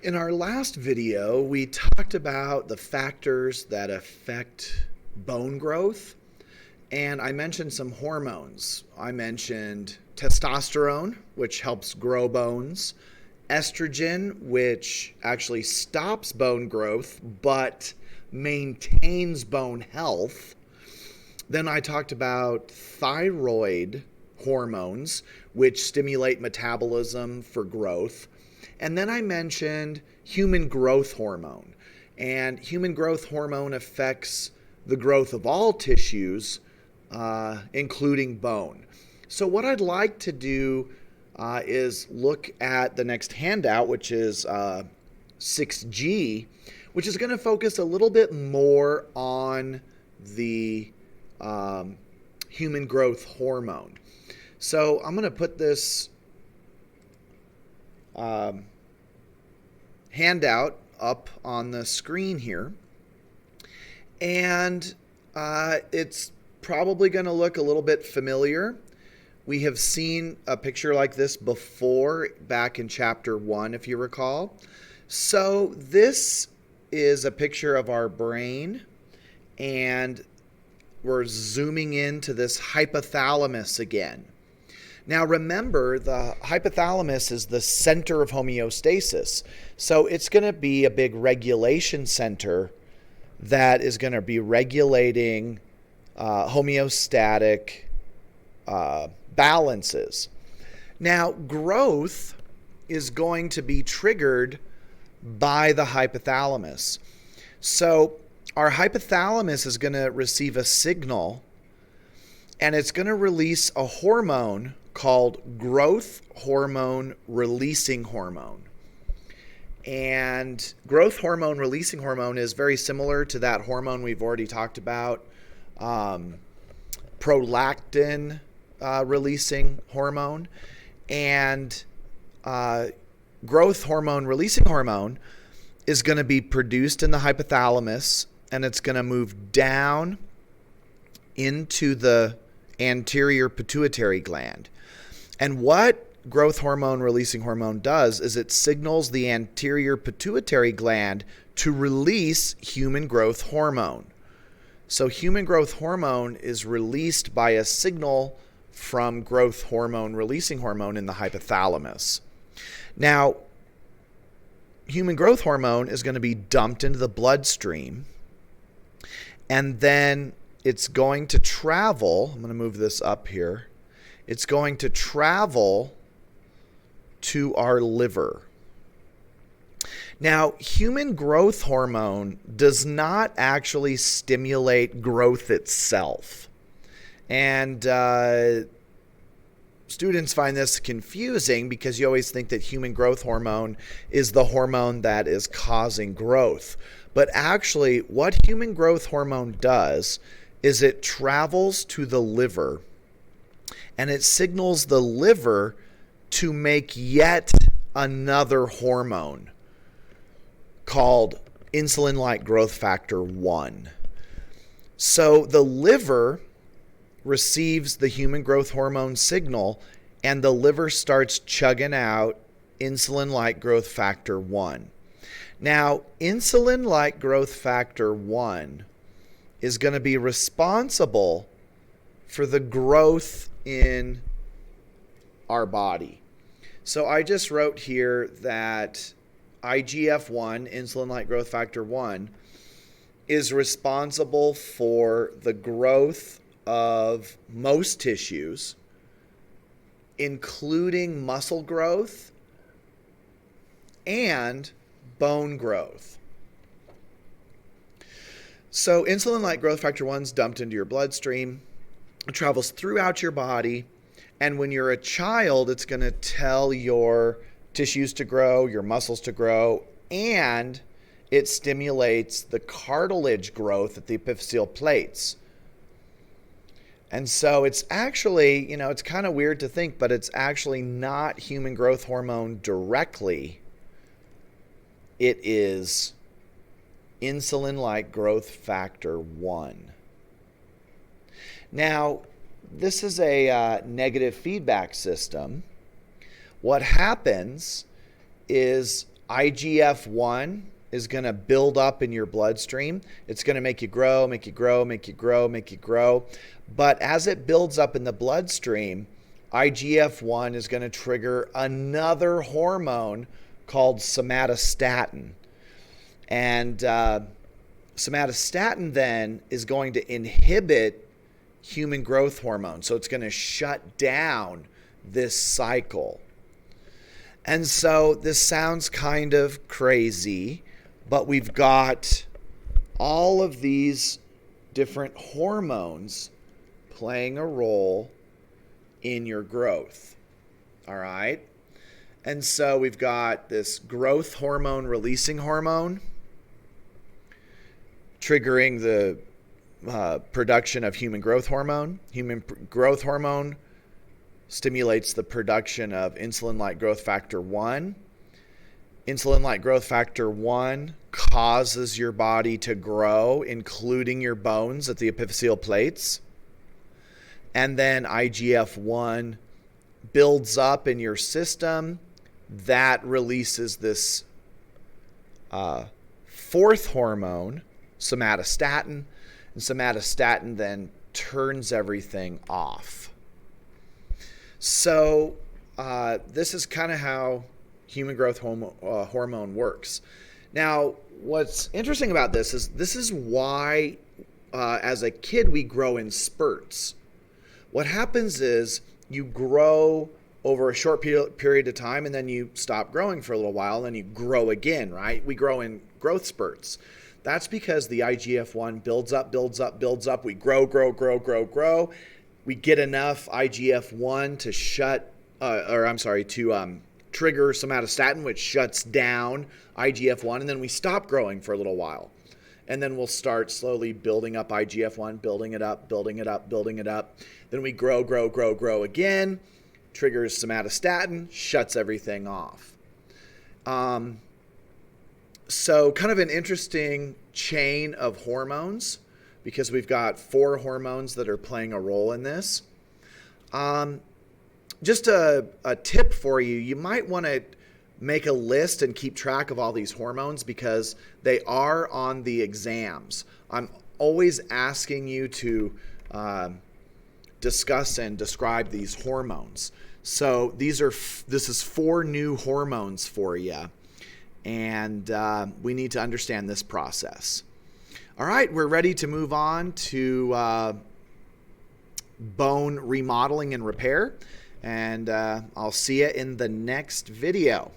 In our last video, we talked about the factors that affect bone growth, and I mentioned some hormones. I mentioned testosterone, which helps grow bones, estrogen, which actually stops bone growth but maintains bone health. Then I talked about thyroid hormones, which stimulate metabolism for growth. And then I mentioned human growth hormone. And human growth hormone affects the growth of all tissues, including bone. So what I'd like to do is look at the next handout, which is 6G, which is going to focus a little bit more on the human growth hormone. So I'm going to put this handout up on the screen here, and it's probably going to look a little bit familiar. We have seen a picture like this before back in chapter 1, if you recall. So this is a picture of our brain, and we're zooming into this hypothalamus again. Now remember, the hypothalamus is the center of homeostasis. So it's going to be a big regulation center that is going to be regulating homeostatic balances. Now, growth is going to be triggered by the hypothalamus. So our hypothalamus is going to receive a signal, and it's going to release a hormone called growth hormone releasing hormone. And growth hormone releasing hormone is very similar to that hormone we've already talked about, prolactin releasing hormone. And growth hormone releasing hormone is going to be produced in the hypothalamus, and it's going to move down into the anterior pituitary gland. And what growth hormone releasing hormone does is it signals the anterior pituitary gland to release human growth hormone. So human growth hormone is released by a signal from growth hormone releasing hormone in the hypothalamus. Now, human growth hormone is going to be dumped into the bloodstream, and then it's going to travel. I'm going to move this up here. It's going to travel to our liver. Now, human growth hormone does not actually stimulate growth itself. And students find this confusing because you always think that human growth hormone is the hormone that is causing growth. But actually, what human growth hormone does is it travels to the liver, and it signals the liver to make yet another hormone called insulin-like growth factor 1. So the liver receives the human growth hormone signal, and the liver starts chugging out insulin-like growth factor 1. Now, insulin-like growth factor 1 is going to be responsible for the growth in our body. So I just wrote here that IGF-1, insulin-like growth factor 1, is responsible for the growth of most tissues, including muscle growth and bone growth. So insulin-like growth factor 1 is dumped into your bloodstream. It travels throughout your body, and when you're a child, it's going to tell your tissues to grow, your muscles to grow, and it stimulates the cartilage growth at the epiphyseal plates. And so it's actually, it's kind of weird to think, but it's actually not human growth hormone directly. It is insulin-like growth factor 1. Now, this is a negative feedback system. What happens is IGF-1 is going to build up in your bloodstream. It's going to make you grow, make you grow, make you grow, make you grow. But as it builds up in the bloodstream, IGF-1 is going to trigger another hormone called somatostatin. And somatostatin then is going to inhibit human growth hormone. So it's going to shut down this cycle. And so this sounds kind of crazy, but we've got all of these different hormones playing a role in your growth. All right? And so we've got this growth hormone releasing hormone triggering the production of human growth hormone. Human growth hormone stimulates the production of insulin-like growth factor 1. Insulin-like growth factor 1 causes your body to grow, including your bones at the epiphyseal plates. And then IGF-1 builds up in your system. That releases this fourth hormone, somatostatin. And somatostatin then turns everything off. So this is kind of how human growth hormone works. Now, what's interesting about this is why as a kid we grow in spurts. What happens is you grow over a short period of time and then you stop growing for a little while and then you grow again, right? We grow in growth spurts. That's because the IGF-1 builds up, builds up, builds up. We grow. We get enough IGF-1 to trigger somatostatin, which shuts down IGF-1, and then we stop growing for a little while. And then we'll start slowly building up IGF-1, building it up. Then we grow again, triggers somatostatin, shuts everything off. So kind of an interesting chain of hormones, because we've got 4 hormones that are playing a role in this. Just a tip for you, you might want to make a list and keep track of all these hormones because they are on the exams. I'm always asking you to discuss and describe these hormones. So this is 4 new hormones for you, and we need to understand this process. All right, we're ready to move on to bone remodeling and repair, and I'll see you in the next video.